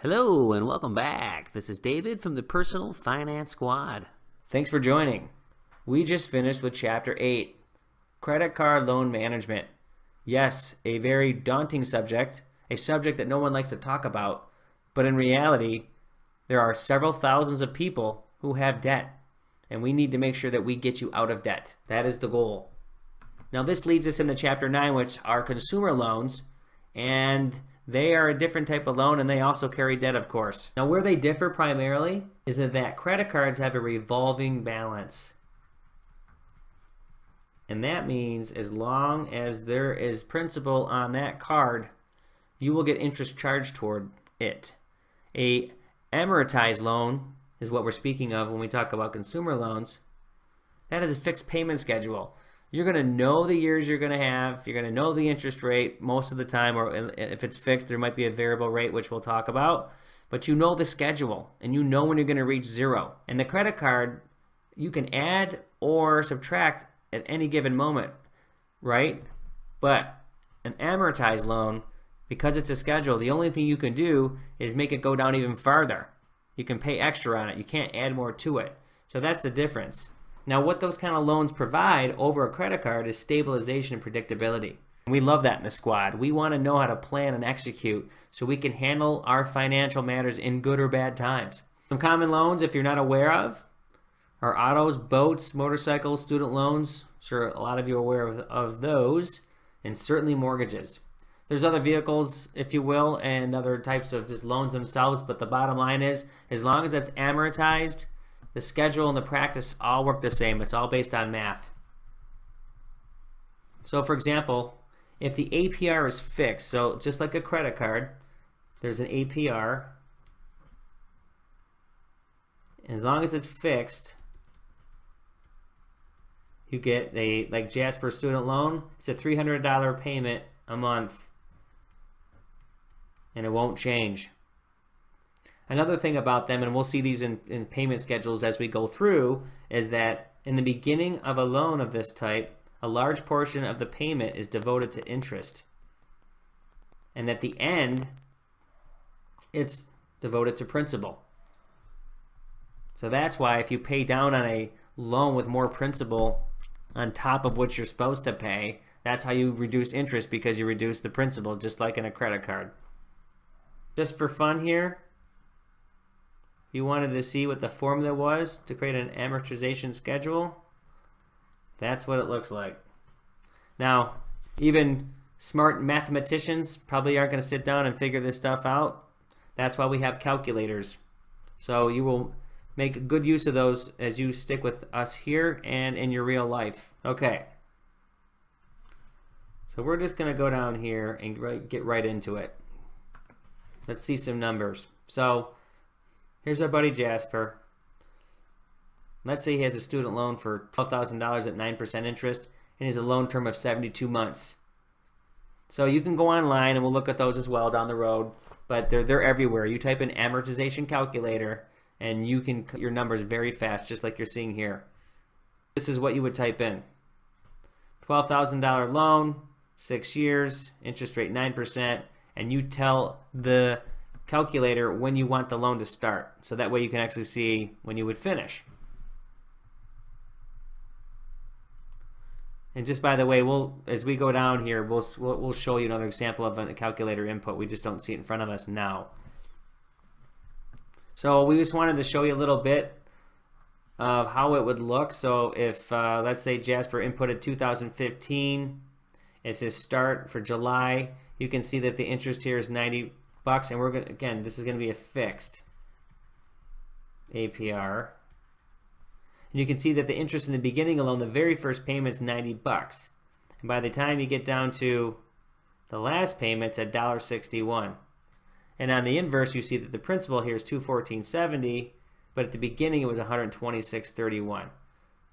Hello and welcome back. This is David from the Personal Finance Squad. Thanks for joining. We just finished with Chapter 8, Credit Card Loan Management. Yes, a very daunting subject, a subject that no one likes to talk about, but in reality, there are several thousands of people who have debt, and we need to make sure that we get you out of debt. That is the goal. Now this leads us into Chapter 9, which are consumer loans, and they are a different type of loan, and they also carry debt, of course. Now, where they differ primarily is that credit cards have a revolving balance. And that means as long as there is principal on that card, you will get interest charged toward it. A amortized loan is what we're speaking of when we talk about consumer loans. That is a fixed payment schedule. You're going to know the years you're going to have. You're going to know the interest rate most of the time, or if it's fixed, there might be a variable rate, which we'll talk about. But you know the schedule, and you know when you're going to reach zero. And the credit card, you can add or subtract at any given moment, right? But an amortized loan, because it's a schedule, the only thing you can do is make it go down even farther. You can pay extra on it. You can't add more to it. So that's the difference. Now, what those kind of loans provide over a credit card is stabilization and predictability. We love that in the squad. We want to know how to plan and execute so we can handle our financial matters in good or bad times. Some common loans, if you're not aware of, are autos, boats, motorcycles, student loans. I'm sure a lot of you are aware of those, and certainly mortgages. There's other vehicles, if you will, and other types of just loans themselves, but the bottom line is, as long as it's amortized, the schedule and the practice all work the same. It's all based on math. So for example, if the APR is fixed, so just like a credit card, there's an APR. As long as it's fixed, you get like Jasper student loan, it's a $300 payment a month, and it won't change. Another thing about them, and we'll see these in payment schedules as we go through, is that in the beginning of a loan of this type, a large portion of the payment is devoted to interest. And at the end, it's devoted to principal. So that's why if you pay down on a loan with more principal on top of what you're supposed to pay, that's how you reduce interest, because you reduce the principal, just like in a credit card. Just for fun here, you wanted to see what the formula was to create an amortization schedule, that's what it looks like. Now, even smart mathematicians probably aren't going to sit down and figure this stuff out. That's why we have calculators. So you will make good use of those as you stick with us here and in your real life. Okay. So we're just going to go down here and get right into it. Let's see some numbers. So here's our buddy Jasper. Let's say he has a student loan for $12,000 at 9% interest and he has a loan term of 72 months. So you can go online and we'll look at those as well down the road, but they're everywhere. You type in amortization calculator and you can cut your numbers very fast, just like you're seeing here. This is what you would type in. $12,000 loan, 6 years, interest rate 9%, and you tell the calculator when you want the loan to start, so that way you can actually see when you would finish. And just by the way, as we go down here, we'll show you another example of a calculator input. We just don't see it in front of us now. So we just wanted to show you a little bit of how it would look. So if let's say Jasper inputted 2015 as his start for July, you can see that the interest here is $90. And we're going to, again, this is going to be a fixed APR. And you can see that the interest in the beginning alone, the very first payment is $90. And by the time you get down to the last payment, it's $1.61. And on the inverse, you see that the principal here is $214.70, but at the beginning it was $126.31.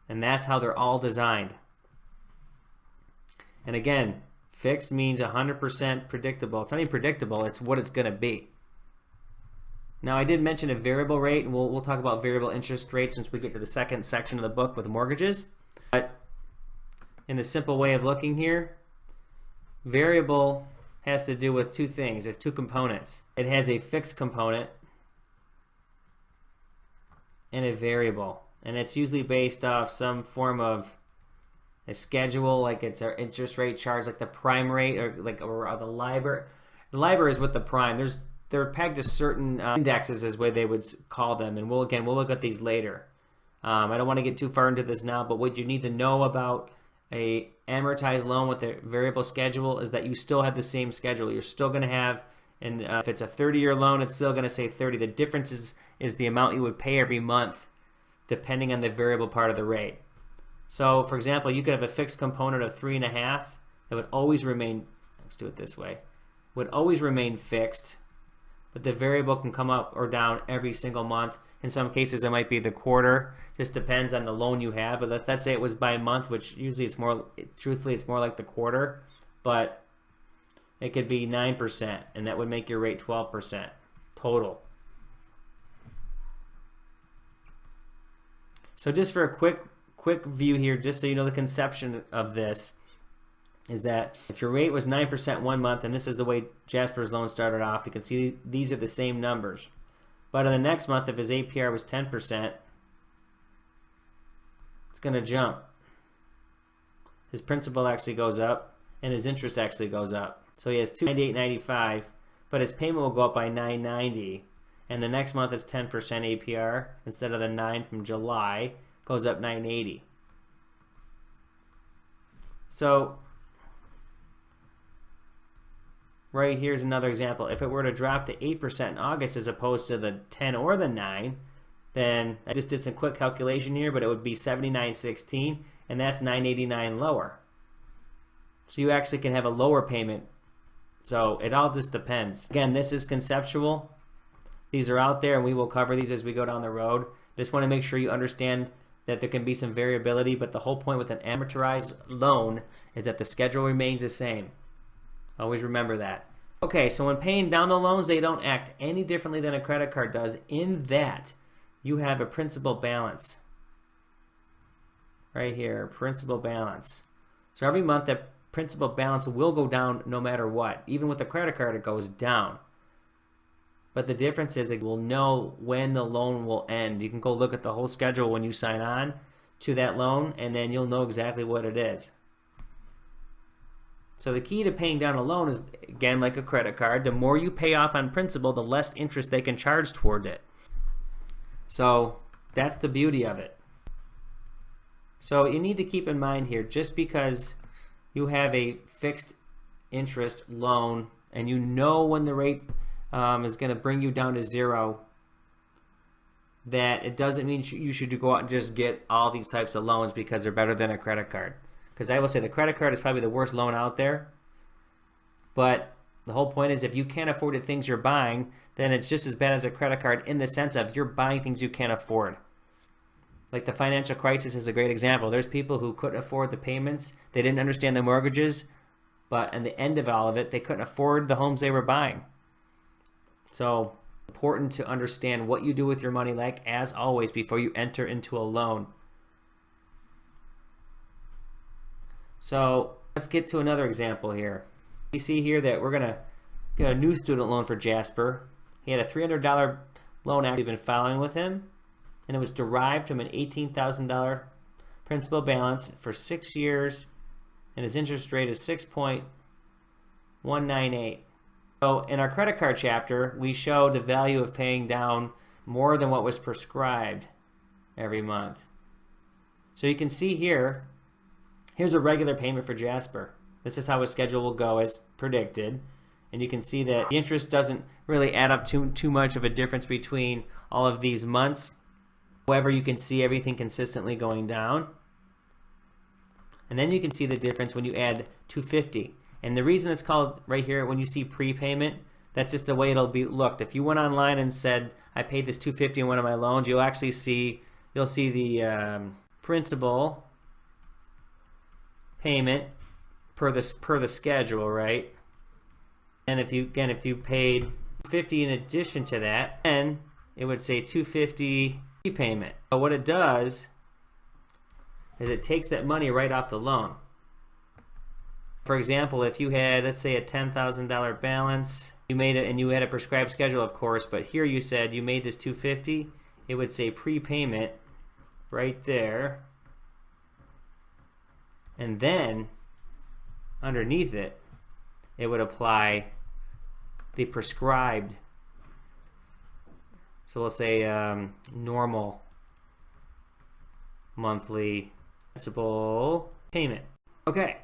And that's how they're all designed. And again, fixed means 100% predictable. It's not even predictable, it's what it's going to be. Now, I did mention a variable rate, and we'll talk about variable interest rates since we get to the second section of the book with mortgages. But in a simple way of looking here, variable has to do with two things. There's two components. It has a fixed component and a variable, and it's usually based off some form of a schedule, like it's our interest rate charge, like the prime rate, or the LIBOR. The LIBOR is with the prime. They're pegged to certain indexes, is what they would call them, and we'll look at these later. I don't want to get too far into this now, but what you need to know about a amortized loan with a variable schedule is that you still have the same schedule. You're still going to have, and if it's a 30-year loan, it's still going to say 30. The difference is the amount you would pay every month, depending on the variable part of the rate. So, for example, you could have a fixed component of 3.5 that would always remain. Let's do it this way. Would always remain fixed, but the variable can come up or down every single month. In some cases, it might be the quarter. Just depends on the loan you have. But let's say it was by month, which usually it's more, truthfully, it's more like the quarter. But it could be 9%, and that would make your rate 12% total. So just for a quick view here, just so you know the conception of this, is that if your rate was 9% one month, and this is the way Jasper's loan started off, you can see these are the same numbers. But in the next month, if his APR was 10%, it's going to jump. His principal actually goes up, and his interest actually goes up. So he has $298.95, but his payment will go up by $990. And the next month it's 10% APR instead of the 9 from July, goes up $980. So right here's another example. If it were to drop to 8% in August as opposed to the 10 or the 9, then I just did some quick calculation here, but it would be $79.16, and that's $989 lower. So you actually can have a lower payment. So it all just depends. Again, this is conceptual. These are out there, and we will cover these as we go down the road. Just want to make sure you understand that there can be some variability, but the whole point with an amortized loan is that the schedule remains the same. Always remember that. Okay, so when paying down the loans, they don't act any differently than a credit card does, in that you have a principal balance. Right here, principal balance. So every month that principal balance will go down no matter what. Even with a credit card, it goes down. But the difference is it will know when the loan will end. You can go look at the whole schedule when you sign on to that loan, and then you'll know exactly what it is. So the key to paying down a loan is, again, like a credit card, the more you pay off on principal, the less interest they can charge toward it. So that's the beauty of it. So you need to keep in mind here, just because you have a fixed interest loan and you know when the rate is going to bring you down to 0, that it doesn't mean you should go out and just get all these types of loans because they're better than a credit card. Because I will say the credit card is probably the worst loan out there. But the whole point is, if you can't afford the things you're buying, then it's just as bad as a credit card, in the sense of you're buying things you can't afford. Like the financial crisis is a great example. There's people who couldn't afford the payments. They didn't understand the mortgages. But at the end of all of it, they couldn't afford the homes they were buying. So important to understand what you do with your money, like as always, before you enter into a loan. So let's get to another example here. You see here that we're going to get a new student loan for Jasper. He had a $300 loan after we've been following with him, and it was derived from an $18,000 principal balance for 6 years, and his interest rate is 6.198. So in our credit card chapter, we show the value of paying down more than what was prescribed every month. So you can see here, here's a regular payment for Jasper. This is how his schedule will go as predicted. And you can see that the interest doesn't really add up too much of a difference between all of these months. However, you can see everything consistently going down. And then you can see the difference when you add $250. And the reason it's called right here, when you see prepayment, that's just the way it'll be looked. If you went online and said, I paid this $250 in one of my loans, you'll actually see, the principal payment per the schedule, right? And if you paid $250 in addition to that, then it would say $250 prepayment. But what it does is it takes that money right off the loan. For example, if you had, let's say, a $10,000 balance, you made it, and you had a prescribed schedule, of course, but here you said you made this $250, it would say prepayment right there, and then underneath it, it would apply the prescribed, so we'll say normal monthly principal payment. Okay.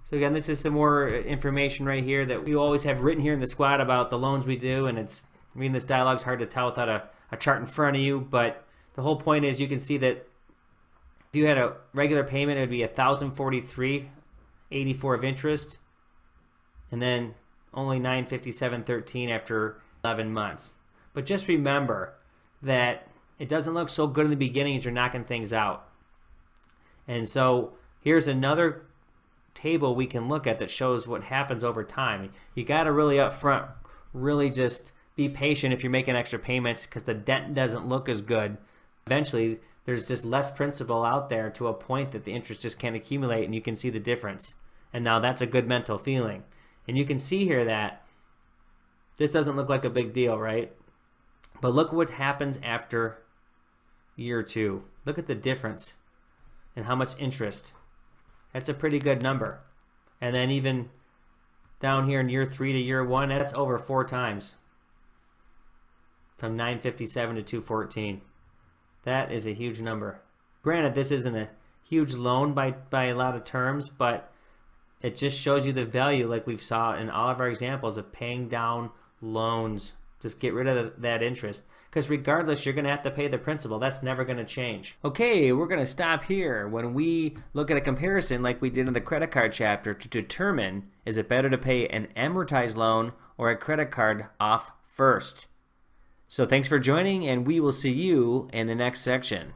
So again, this is some more information right here that we always have written here in the squad about the loans we do, and it's reading this dialogue is hard to tell without a chart in front of you, but the whole point is you can see that if you had a regular payment, it would be $1,043.84 of interest, and then only $957.13 after 11 months. But just remember that it doesn't look so good in the beginning as you're knocking things out. And so here's another table we can look at that shows what happens over time. You got to really up front, really just be patient if you're making extra payments, because the dent doesn't look as good. Eventually, there's just less principal out there to a point that the interest just can't accumulate, and you can see the difference. And now that's a good mental feeling. And you can see here that this doesn't look like a big deal, right? But look what happens after year or two. Look at the difference and how much interest. That's a pretty good number. And then even down here in year 3 to year 1, that's over 4 times. From 957 to 214. That is a huge number. Granted, this isn't a huge loan by a lot of terms, but it just shows you the value, like we've saw in all of our examples, of paying down loans. Just get rid of that interest. Because regardless, you're going to have to pay the principal. That's never going to change. Okay, we're going to stop here. When we look at a comparison like we did in the credit card chapter to determine, is it better to pay an amortized loan or a credit card off first? So thanks for joining, and we will see you in the next section.